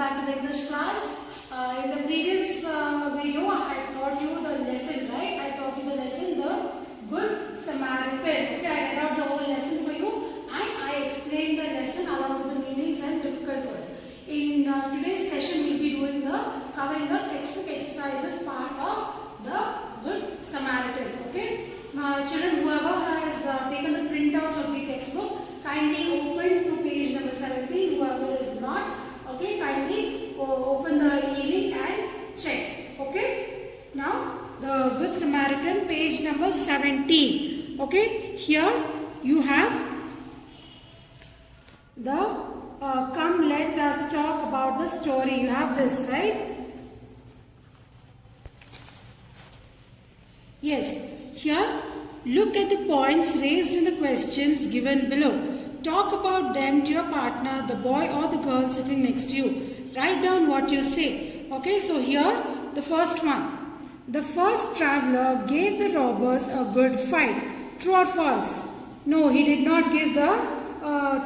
back to the English class. In the previous video, I had taught you the lesson, right? I taught you the lesson, the Good Samaritan. Okay, I read out the whole lesson for you and I explained the lesson along with the meanings and difficult words. In today's session, we will be doing covering the textbook exercises part of the Good Samaritan. Okay, children, whoever has taken the printouts of the textbook, kindly open to page number 17. Whoever is not, okay, kindly open the e-link and check. Okay, now the Good Samaritan, page number 17. Okay, here you have the come let us talk about the story. You have this, right? Yes, here look at the points raised in the questions given below. Talk about them to your partner, the boy or the girl sitting next to you. Write down what you say. Okay, so here the first one. The first traveler gave the robbers a good fight. True or false? No, he did not give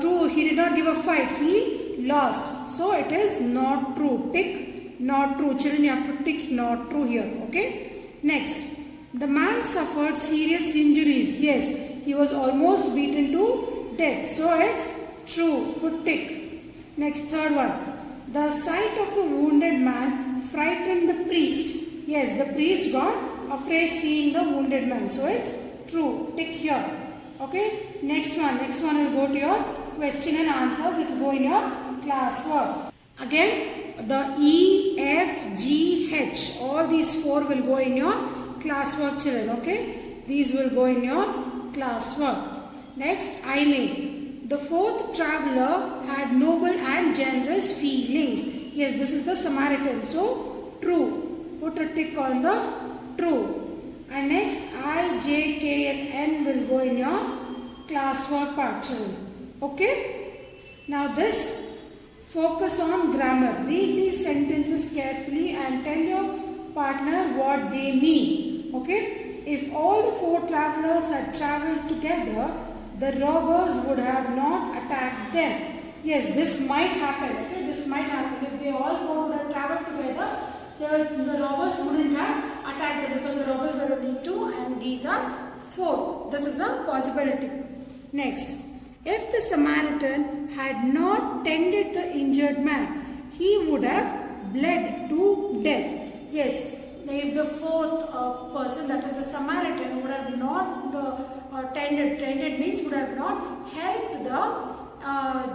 true. He did not give a fight. He lost. So it is not true. Tick not true. Children, you have to tick not true here. Okay. Next. The man suffered serious injuries. Yes, he was almost beaten to death. So it's true. Put tick. Next, third one. The sight of the wounded man frightened the priest. Yes, the priest got afraid seeing the wounded man. So it's true. Tick here. Okay. Next one will go to your question and answers. It will go in your classwork. Again, the E, F, G, H. All these four will go in your classwork, children. Okay. These will go in your classwork. Next, I may. The fourth traveler had noble and generous feelings. Yes, this is the Samaritan. So, true. Put a tick on the true. And next, I, J, K and N will go in your classwork part, children. Okay? Now this, focus on grammar. Read these sentences carefully and tell your partner what they mean. Okay? If all the four travelers had traveled together, the robbers would have not attacked them. Yes, this might happen. Okay? This might happen. If they all four would have traveled together, the robbers wouldn't have attacked them because the robbers were only 2 and these are 4. This is a possibility. Next, if the Samaritan had not tended the injured man, he would have bled to death. Yes, if the fourth person, that is the Samaritan, would have not tended means would have not helped the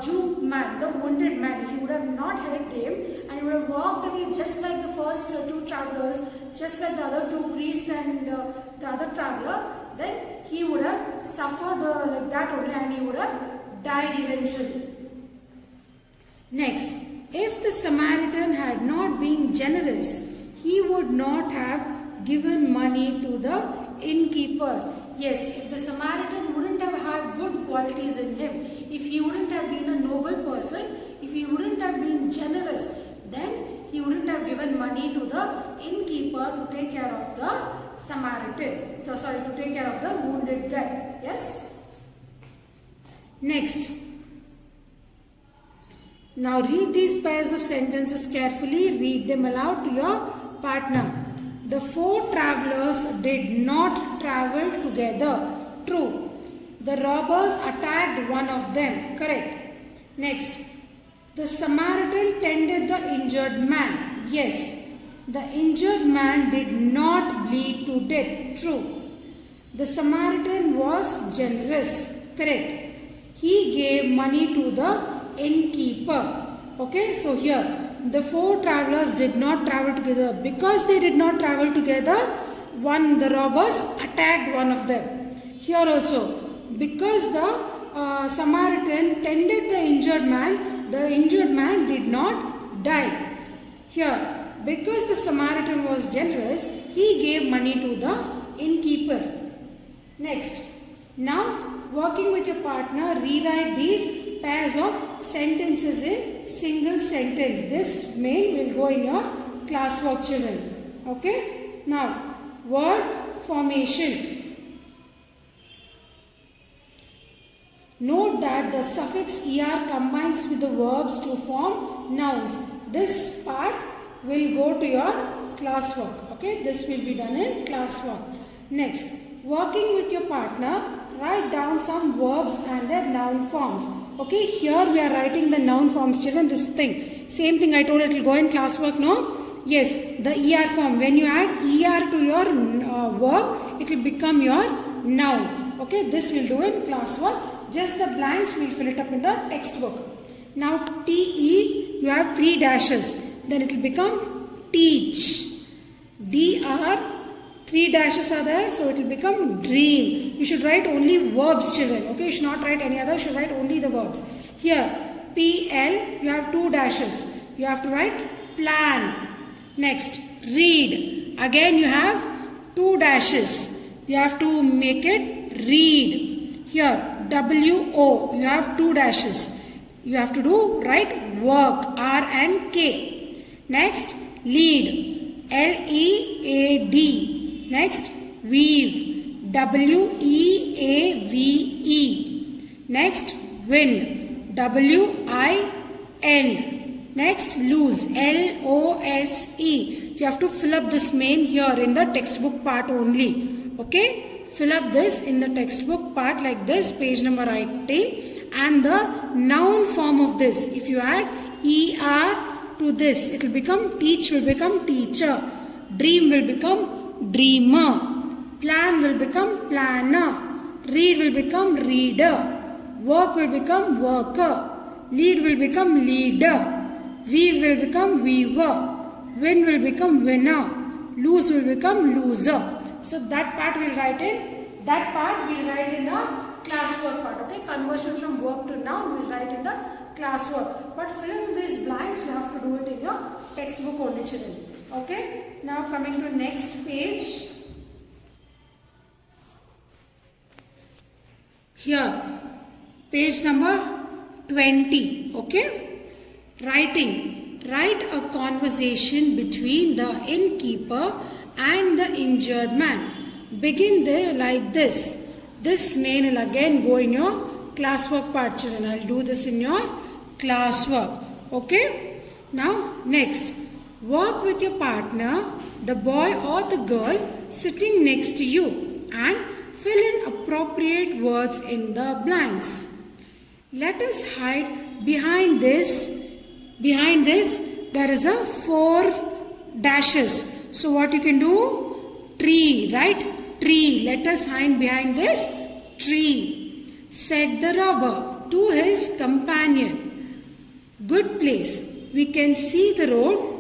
Jew man, the wounded man. If he would have not helped him and he would have walked away just like the first two travelers, just like the other two priests and the other traveler, then he would have suffered like that only and he would have died eventually. Next, if the Samaritan had not been generous, he would not have given money to the innkeeper. Yes, if the Samaritan wouldn't have had good qualities in him, if he wouldn't have been a noble person, if he wouldn't have been generous, then he wouldn't have given money to the innkeeper to take care of the Samaritan. To take care of the wounded guy. Yes? Next. Now read these pairs of sentences carefully. Read them aloud to your partner. The four travelers did not travel together. True. The robbers attacked one of them. Correct. Next. The Samaritan tended the injured man. Yes. The injured man did not bleed to death. True. The Samaritan was generous. Correct. He gave money to the innkeeper. Okay. So here, the four travelers did not travel together. Because they did not travel together, the robbers attacked one of them. Here also, because the Samaritan tended the injured man did not die. Here, because the Samaritan was generous, he gave money to the innkeeper. Next, now working with your partner, rewrite these pairs of sentences in single sentence. This mail will go in your classwork, children. Okay. Now, word formation. Note that the suffix er combines with the verbs to form nouns. This part will go to your classwork. Okay, this will be done in classwork. Next, working with your partner, write down some verbs and their noun forms. Okay, here we are writing the noun forms, children. This thing, same thing I told, it will go in classwork, no? Yes, the ER form. When you add ER to your verb, it will become your noun. Okay, this will do in classwork. Just the blanks we will fill it up in the textbook. Now TE, you have 3 dashes. Then it will become teach. DR, 3 dashes are there, so it will become dream. You should write only verbs, children. Okay, you should not write any other. You should write only the verbs. Here, PL, you have 2 dashes. You have to write plan. Next, read. Again, you have 2 dashes. You have to make it read. Here, WO, you have 2 dashes. You have to write work, R and K. Next, lead, LEAD. Next, weave, WEAVE. Next, win, WIN. Next, lose, LOSE. You have to fill up this name here in the textbook part only. Okay, fill up this in the textbook part like this, page number writing, and the noun form of this. If you add ER to this, it will become teach, will become teacher. Dream will become dreamer. Plan will become planner. Read will become reader. Work will become worker. Lead will become leader. Weave will become weaver. Win will become winner. Lose will become loser. So that part we will write in. That part we will write in the classwork part. Okay, conversion from verb to noun we will write in the classwork. But filling these blanks you have to do it in your textbook only, children. Okay. Now coming to next page. Here, page number 20. Okay. Writing. Write a conversation between the innkeeper and the injured man. Begin there like this. This main will again go in your classwork part, children. I will do this in your classwork. Okay. Now next. Work with your partner, the boy or the girl sitting next to you, and fill in appropriate words in the blanks. Let us hide behind this. Behind this there is a 4 dashes. So what you can do? Tree, right? Tree. Let us hide behind this tree. Said the robber to his companion. Good place. We can see the road.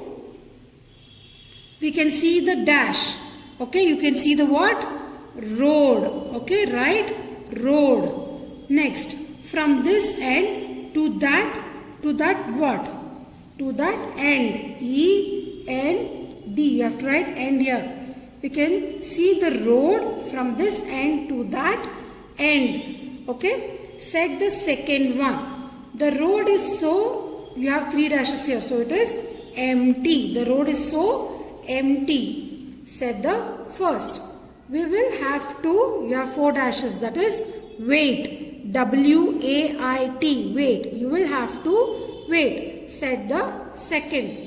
We can see the dash. Okay, you can see the what? Road. Okay, right? Road. Next, from this end to that what? To that end. E-N-D. You have to write end here. We can see the road from this end to that end. Okay. Set the second one. The road is so, you have 3 dashes here. So it is empty. The road is so empty. Said the first. We will have to, you have 4 dashes. That is wait. W-A-I-T. Wait. You will have to wait. Said the second.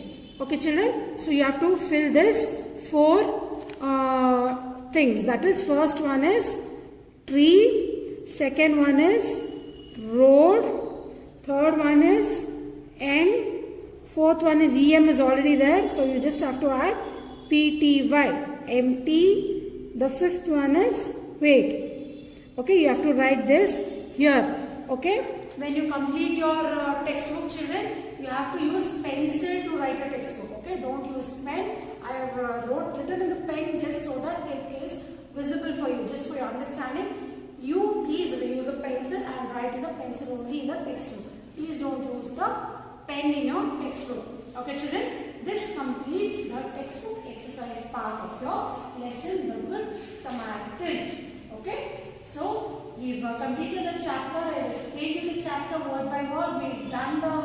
Okay, children. So you have to fill this 4 things. That is, first one is tree, second one is road, third one is end, fourth one is EM is already there. So you just have to add PTY. Empty. The fifth one is wait. Okay, you have to write this here. Okay. When you complete your textbook, children, you have to use pencil to write a textbook. Okay, don't use pen. I have written in the pen just so that it is visible for you, just for your understanding. You please use a pencil and write in the pencil only in the textbook. Please don't use the pen in your textbook. Okay, children, this completes the textbook exercise part of your lesson, The Good Samaritan. Okay, so we've completed the chapter. I explained you the chapter word by word. We've done the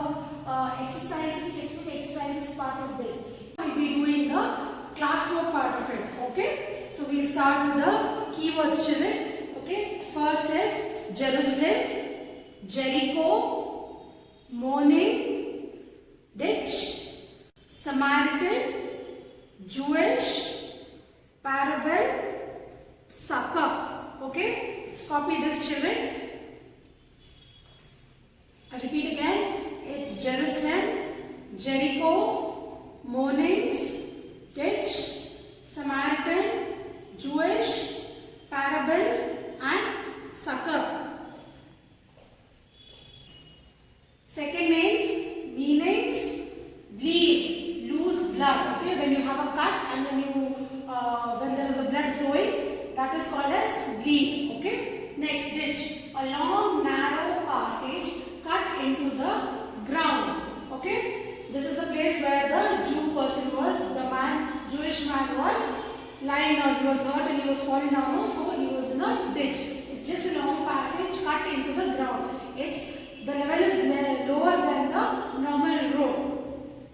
exercises, textbook exercises part of this. We'll be doing the classwork part of it. Okay, so we start with the keywords, children. Okay, first is Jerusalem, Jericho, morning, ditch, Samaritan, Jewish, parable, sucker. Okay, copy this, children. I repeat again. It's Jerusalem, Jericho, mornings, ditch, Samaritan, Jewish, parable and sucker. Second main meanings, bleed, lose blood. Okay, when you have a cut and when there is a blood flowing, that is called as bleed. Okay. Next, ditch, a long narrow passage cut into the ground. Okay. This is the place where the Jew person was, the Jewish man was lying down. He was hurt and he was falling down. So he was in a ditch. It's just a long passage cut into the ground. The level is lower than the normal road.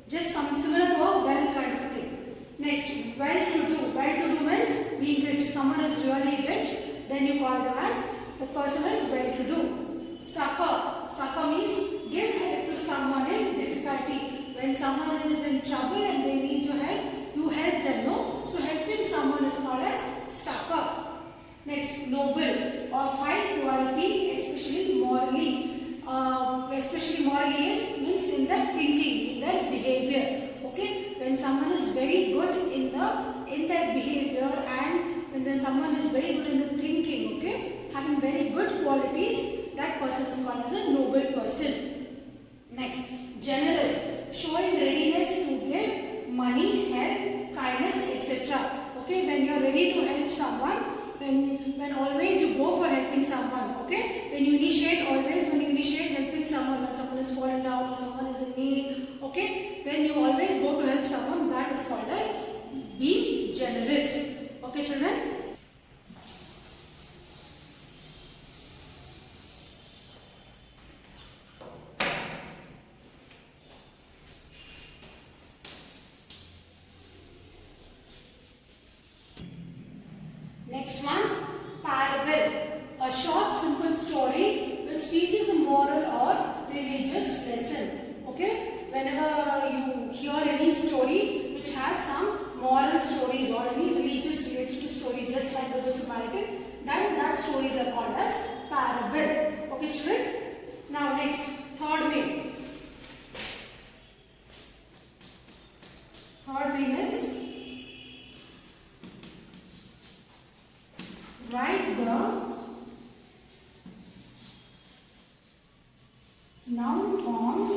Just similar to a well kind of thing. Next, well-to-do. Well-to-do means being rich. Someone is really rich, then you call them as the person is well-to-do. Succor. Succor means give help to someone in difficulty. When someone is in trouble and they need your help, you help them, no? So helping someone is called as succor. Next, noble or high quality, especially morally. Especially morally means in their thinking, in their behavior. Okay, when someone is very good in their behavior and when someone is very good in the thinking, okay, having very good qualities, that person is called as a noble person. Next, generous, showing readiness to give money, help, kindness, etc. Okay, when you are ready to help someone, when always you go for helping someone, okay, when you initiate helping someone, when someone is fallen down or someone is in need, okay, when you always go to help someone, that is called as being generous. Okay, children. Next one, parable, a short simple story which teaches a moral or religious lesson. Okay, whenever you hear any story which has some moral stories or any religious related to story, just like the Good Samaritan, then that stories are called as parable. Okay, children. Now next, third main. Third main is write the noun forms.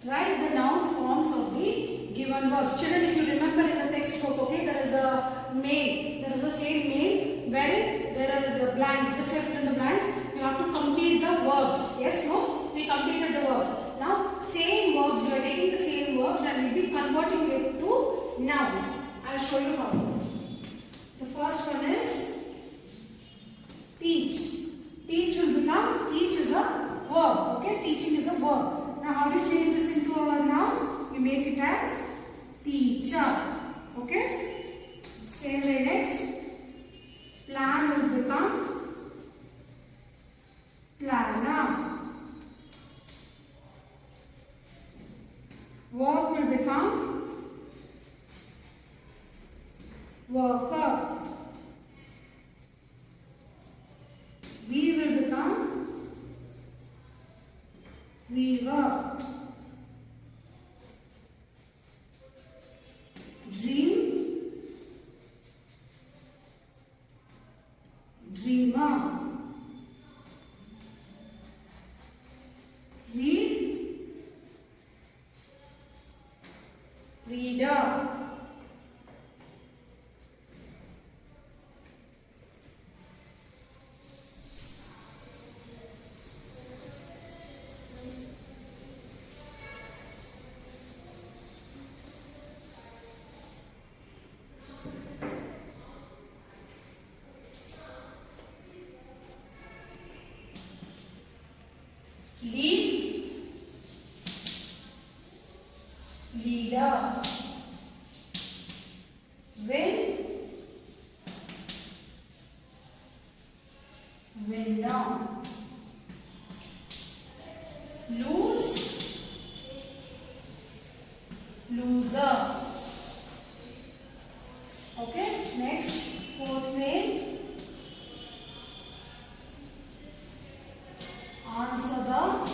Write the noun forms of the given verbs. Children, if you remember in the textbook, okay, there is a main. There is a same main wherein there is the blanks. Just left in the blanks. You have to complete the verbs. Yes, no? We completed the verbs. Now, same verbs. You are taking the same verbs and we will be converting it to nouns. I'll show you how. The first one is teach. Teach is a verb. Okay, teaching is a verb. Now, how do you change this into a noun? You make it as teacher. Okay. Same way next. Plan will become planner. Work will become worker. We will become weaver. Dream, dreamer. Read, reader. Lead, leader. Win, winner. Lose, Answer. Okay, next, fourth main. Answer the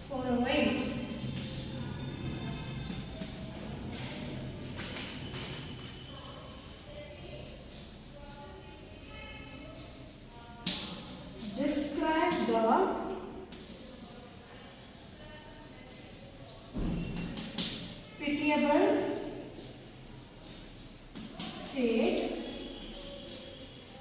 following. Describe the pitiable state of the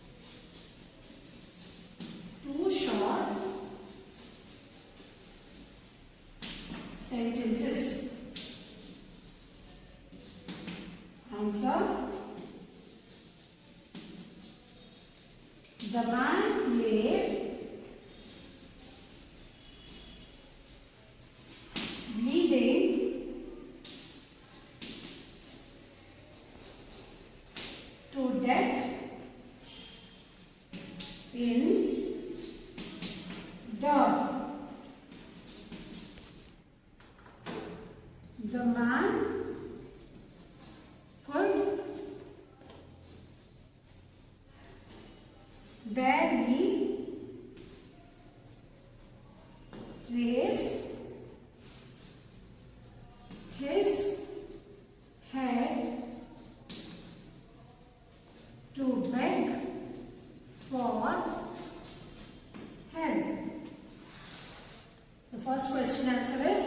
man in two short sentences. Answer. The man lay bleeding to death in dirt. The man could barely raise his head to beg for help. The first question answer is,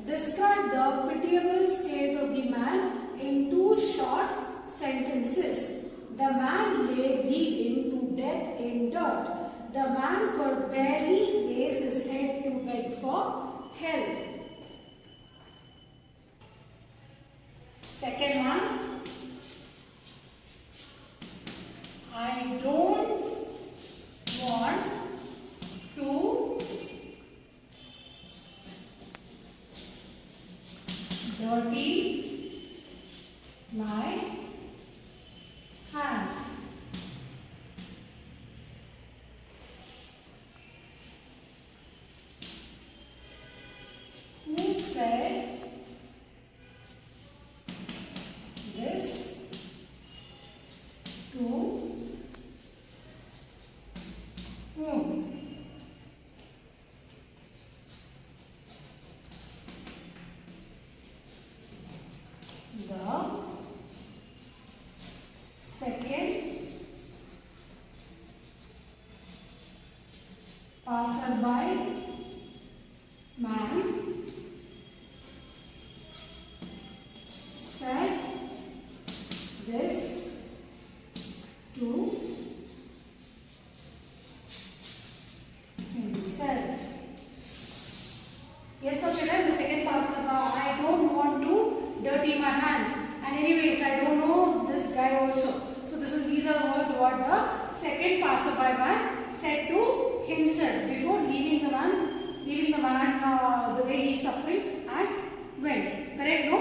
describe the pitiable state of the man in two short sentences. The man lay bleeding to death in dirt. The man could barely raise his head to beg for help. Second one. I don't want to dirty my hands. Who said this to whom? The second passerby man said this to himself. Yes, no children, the second passerby, I don't want to dirty my hands. And anyways, I don't know this guy also. So these are the words what the second passerby man said to himself before leaving the man the way he is suffering and went. Correct? No?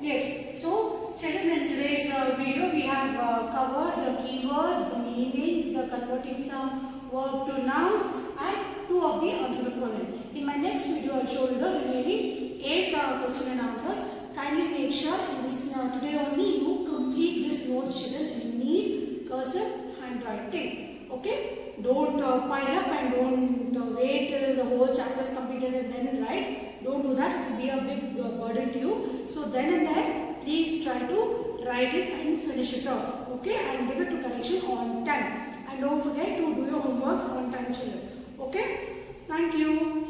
Yes. So children, in today's video we have covered the keywords, the meanings, the converting from verb to nouns, and 2 of the answer the following. In my next video, I will show you the remaining 8 question and answers. Kindly make sure in this today only you complete this notes, children. You need cursive handwriting. Okay? Don't pile up and don't wait till the whole chapter is completed and then write. Don't do that. It will be a big burden to you. So then and there, please try to write it and finish it off. Okay? And give it to correction on time. And don't forget to do your homeworks on time, children. Okay? Thank you.